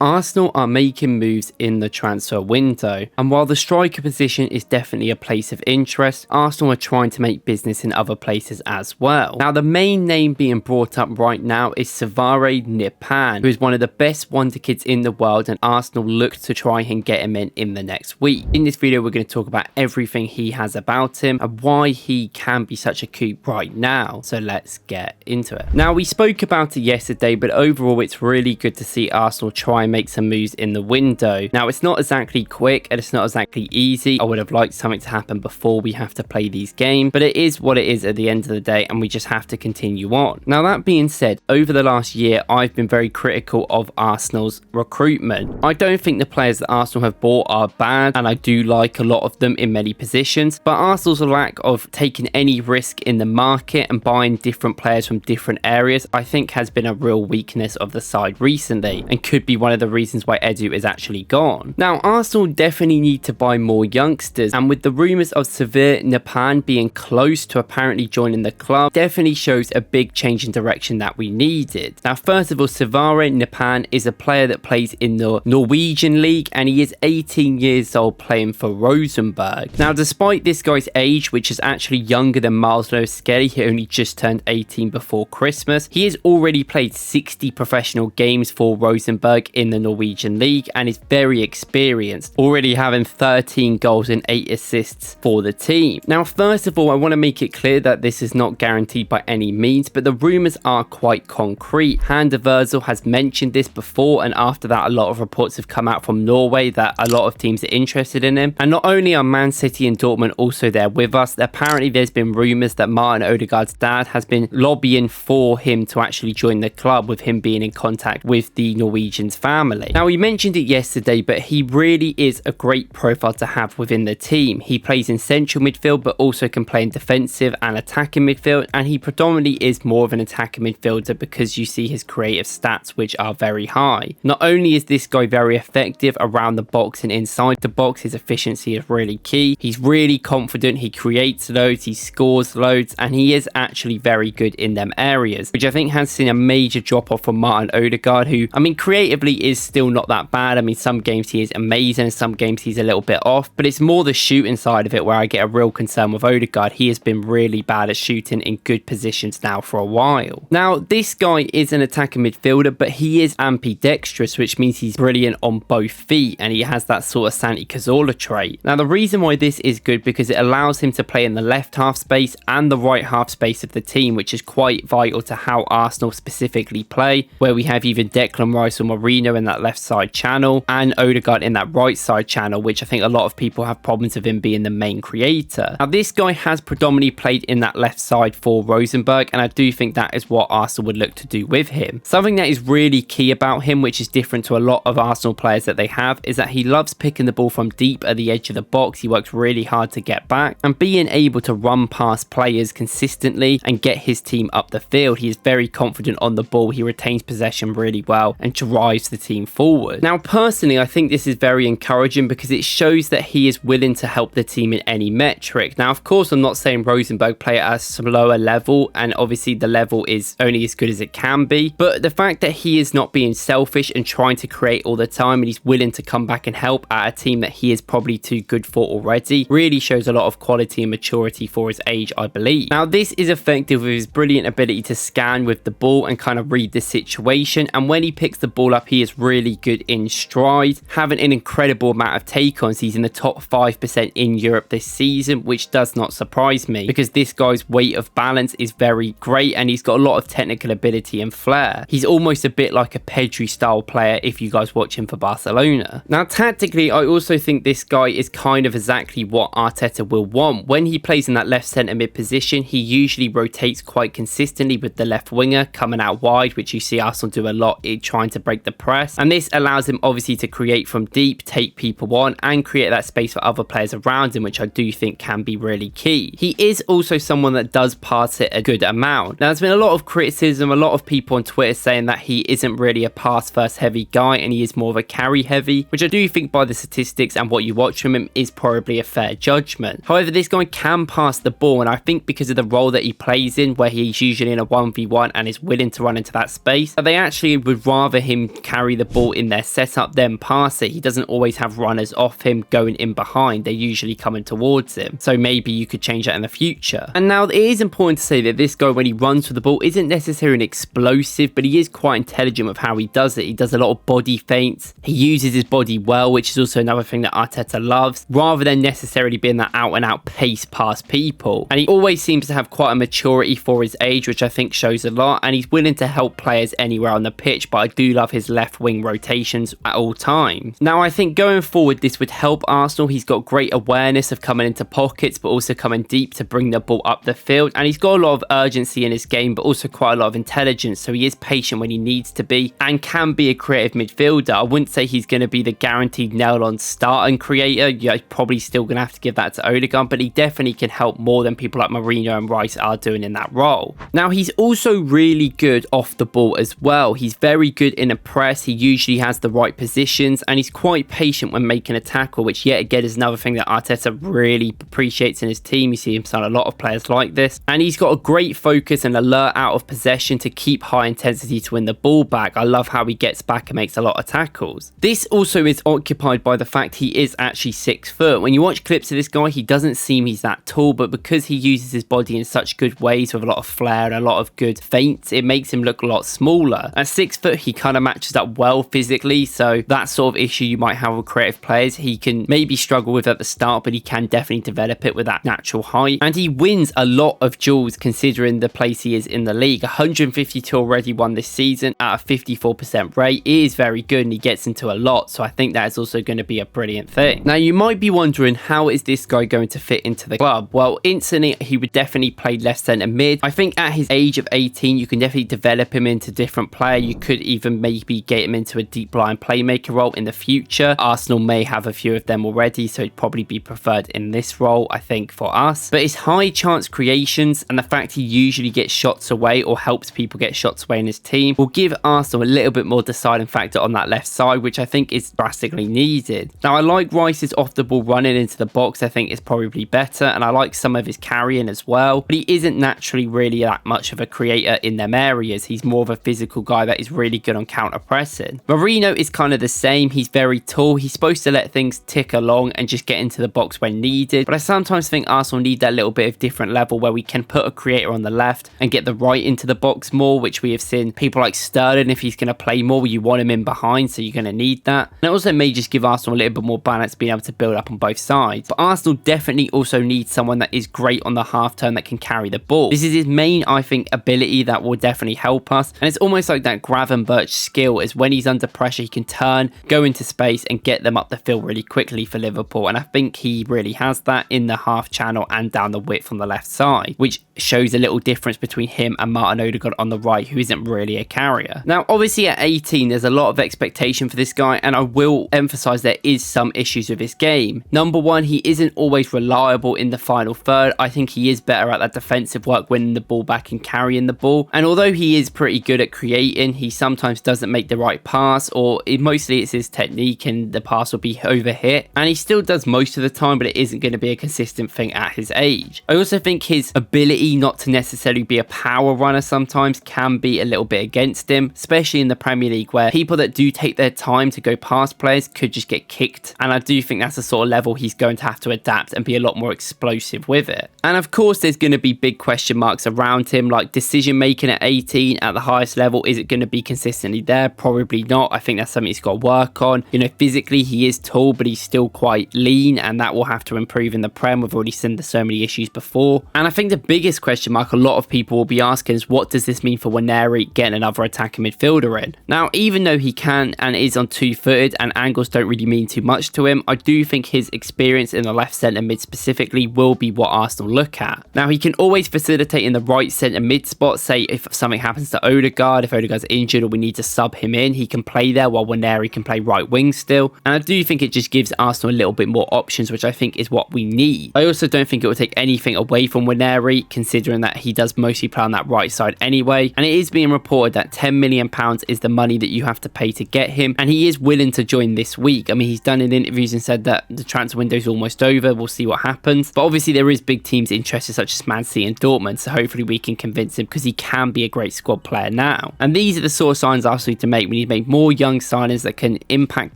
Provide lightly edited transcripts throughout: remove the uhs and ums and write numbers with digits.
Arsenal are making moves in the transfer window, and while the striker position is definitely a place of interest, Arsenal are trying to make business in other places as well. Now, the main name being brought up right now is Sverre Nypan, who is one of the best wonderkids in the world, and Arsenal look to try and get him in the next week. In this video, we're going to talk about everything he has about him and why he can be such a coup right now. So let's get into it. Now, we spoke about it yesterday, but overall, it's really good to see Arsenal try and make some moves in the window. Now, it's not exactly quick and it's not exactly easy. I would have liked something to happen before we have to play these games, but it is what it is at the end of the day, and we just have to continue on. Now, that being said, over the last year, I've been very critical of Arsenal's recruitment. I don't think the players that Arsenal have bought are bad, and I do like a lot of them in many positions, but Arsenal's lack of taking any risk in the market and buying different players from different areas, I think has been a real weakness of the side recently, and could be one of the reasons why Edu is actually gone. Now, Arsenal definitely need to buy more youngsters, and with the rumours of Sverre Nypan being close to apparently joining the club, definitely shows a big change in direction that we needed. Now, first of all, Sverre Nypan is a player that plays in the Norwegian league, and he is 18 years old playing for Rosenborg. Now, despite this guy's age, which is actually younger than Miles Lewis-Skelly, he only just turned 18 before Christmas, he has already played 60 professional games for Rosenborg in the Norwegian league and is very experienced, already having 13 goals and 8 assists for the team. Now, first of all, I want to make it clear that this is not guaranteed by any means, but the rumours are quite concrete. Hande Versel has mentioned this before, and after that, a lot of reports have come out from Norway that a lot of teams are interested in him. And not only are Man City and Dortmund also there with us, apparently there's been rumours that Martin Odegaard's dad has been lobbying for him to actually join the club, with him being in contact with the Norwegian's family. Now, we mentioned it yesterday, but he really is a great profile to have within the team. He plays in central midfield, but also can play in defensive and attacking midfield, and he predominantly is more of an attacking midfielder because you see his creative stats, which are very high. Not only is this guy very effective around the box and inside the box, his efficiency is really key. He's really confident, he creates loads, he scores loads, and he is actually very good in them areas, which I think has seen a major drop off from Martin Odegaard, who, I mean, creatively is still not that bad. I mean, some games he is amazing and some games he's a little bit off, but it's more the shooting side of it where I get a real concern with Odegaard. He has been really bad at shooting in good positions now for a while. Now, this guy is an attacking midfielder, but he is ambidextrous, which means he's brilliant on both feet, and he has that sort of Santi Cazorla trait. Now, the reason why this is good because it allows him to play in the left half space and the right half space of the team, which is quite vital to how Arsenal specifically play, where we have either Declan Rice or Marino in that left side channel and Odegaard in that right side channel, which I think a lot of people have problems with him being the main creator. Now, this guy has predominantly played in that left side for Rosenborg, and I do think that is what Arsenal would look to do with him. Something that is really key about him, which is different to a lot of Arsenal players that they have, is that he loves picking the ball from deep at the edge of the box. He works really hard to get back, and being able to run past players consistently and get his team up the field. He is very confident on the ball, he retains possession really well and drives the team forward. Now, personally, I think this is very encouraging because it shows that he is willing to help the team in any metric. Now, of course, I'm not saying Rosenborg play at a slower level, and obviously the level is only as good as it can be, but the fact that he is not being selfish and trying to create all the time, and he's willing to come back and help at a team that he is probably too good for already, really shows a lot of quality and maturity for his age, I believe. Now, this is effective with his brilliant ability to scan with the ball and kind of read the situation, and when he picks the ball up, he is really good in stride, having an incredible amount of take-ons. He's in the top 5% in Europe this season, which does not surprise me because this guy's weight of balance is very great, and he's got a lot of technical ability and flair. He's almost a bit like a Pedri style player if you guys watch him for Barcelona. Now, tactically, I also think this guy is kind of exactly what Arteta will want. When he plays in that left centre mid position, he usually rotates quite consistently with the left winger coming out wide, which you see Arsenal do a lot in trying to break the press, and this allows him obviously to create from deep, take people on, and create that space for other players around him, which I do think can be really key. He is also someone that does pass it a good amount. Now, there's been a lot of criticism, a lot of people on Twitter saying that he isn't really a pass first heavy guy and he is more of a carry heavy, which I do think by the statistics and what you watch from him is probably a fair judgment. However, this guy can pass the ball, and I think because of the role that he plays in, where he's usually in a 1v1 and is willing to run into that space, they actually would rather him carry carry the ball in their setup, then pass it. He doesn't always have runners off him going in behind. They're usually coming towards him. So maybe you could change that in the future. And now it is important to say that this guy, when he runs for the ball, isn't necessarily an explosive, but he is quite intelligent with how he does it. He does a lot of body feints. He uses his body well, which is also another thing that Arteta loves, rather than necessarily being that out and out pace past people. And he always seems to have quite a maturity for his age, which I think shows a lot. And he's willing to help players anywhere on the pitch, but I do love his left wing rotations at all times. Now, I think going forward, this would help Arsenal. He's got great awareness of coming into pockets, but also coming deep to bring the ball up the field. And he's got a lot of urgency in his game, but also quite a lot of intelligence. So he is patient when he needs to be and can be a creative midfielder. I wouldn't say he's going to be the guaranteed nail-on starting creator. Yeah, probably still going to have to give that to Odegaard, but he definitely can help more than people like Mourinho and Rice are doing in that role. Now, he's also really good off the ball as well. He's very good in a press. He usually has the right positions, and he's quite patient when making a tackle, which yet again is another thing that Arteta really appreciates in his team. You see him sign a lot of players like this, and he's got a great focus and alert out of possession to keep high intensity to win the ball back. I love how he gets back and makes a lot of tackles. This also is occupied by the fact he is actually 6 foot. When you watch clips of this guy, he doesn't seem he's that tall, but because he uses his body in such good ways with a lot of flair and a lot of good feints, it makes him look a lot smaller. At 6 foot, he kind of matches up well physically, so that sort of issue you might have with creative players, he can maybe struggle with at the start, but he can definitely develop it with that natural height. And he wins a lot of duels considering the place he is in the league. 152 already won this season at a 54% rate. It is very good, and he gets into a lot, so I think that is also going to be a brilliant thing. Now, you might be wondering, how is this guy going to fit into the club? Well, instantly, he would definitely play left centre mid. I think at his age of 18, you can definitely develop him into a different player. You could even maybe get him into a deep line playmaker role in the future. Arsenal may have a few of them already, so he'd probably be preferred in this role, I think, for us. But his high chance creations and the fact he usually gets shots away or helps people get shots away in his team will give Arsenal a little bit more deciding factor on that left side, which I think is drastically needed. Now, I like Rice's off the ball running into the box. I think it's probably better, and I like some of his carrying as well, but he isn't naturally really that much of a creator in them areas. He's more of a physical guy that is really good on counter pressing. Mourinho is kind of the same. He's very tall. He's supposed to let things tick along and just get into the box when needed, but I sometimes think Arsenal need that little bit of different level where we can put a creator on the left and get the right into the box more, which we have seen people like Sterling, if he's going to play more, you want him in behind, so you're going to need that. And it also may just give Arsenal a little bit more balance, being able to build up on both sides. But Arsenal definitely also needs someone that is great on the half turn that can carry the ball. This is his main, I think, ability that will definitely help us. And it's almost like that Gravenberch skill is when he's under pressure, he can turn, go into space and get them up the field really quickly for Liverpool. And I think he really has that in the half channel and down the width on the left side, which shows a little difference between him and Martin Odegaard on the right, who isn't really a carrier. Now, obviously at 18, there's a lot of expectation for this guy, and I will emphasize there is some issues with his game. Number one, he isn't always reliable in the final third. I think he is better at that defensive work, winning the ball back and carrying the ball. And although he is pretty good at creating, he sometimes doesn't make the right pass, or mostly it's his technique and the pass will be overhit. And he still does most of the time, but it isn't going to be a consistent thing at his age. I also think his ability not to necessarily be a power runner sometimes can be a little bit against him, especially in the Premier League, where people that do take their time to go past players could just get kicked. And I do think that's the sort of level he's going to have to adapt and be a lot more explosive with it. And of course, there's going to be big question marks around him, like decision making at 18 at the highest level. Is it going to be consistently there? Probably not. I think that's something he's got to work on. You know, physically he is tall, but he's still quite lean, and that will have to improve in the Prem. We've already seen so many issues before. And I think the biggest question mark a lot of people will be asking is, what does this mean for Waneri getting another attacking midfielder in? Now, even though he can and is on 2-footed and angles don't really mean too much to him, I do think his experience in the left centre mid specifically will be what Arsenal look at. Now, he can always facilitate in the right centre mid spot. Say if something happens to Odegaard, if Odegaard's injured or we need to sub him in, he can play there while Waneri can play right wing still. And I do think it just gives Arsenal a little bit more options, which I think is what we need. I also don't think it will take anything away from Waneri, considering that he does mostly play on that right side anyway. And it is being reported that £10 million is the money that you have to pay to get him, and he is willing to join this week. I mean, he's done in interviews and said that the transfer window is almost over. We'll see what happens, but obviously there is big teams interested, such as Man City and Dortmund, so hopefully we can convince him, because he can be a great squad player now. And these are the sort of signs Arsenal need to make. We need to make more young signings that can impact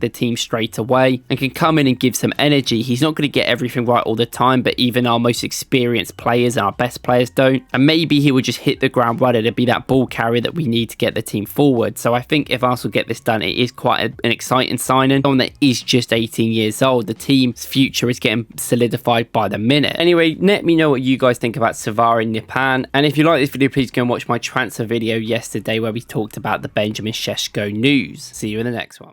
the team straight away and can come in and give some energy. He's not going to get everything right all the time, but even our most experienced players and our best players don't. And maybe he would just hit the ground running and be that ball carrier that we need to get the team forward. So I think if Arsenal get this done, it is quite an exciting signing. Someone that is just 18 years old. The team's future is getting solidified by the minute. Anyway, let me know what you guys think about Sverre Nypan. And if you like this video, please go and watch my transfer video yesterday where we talked about the Benjamin Šeško news. See you in the next one.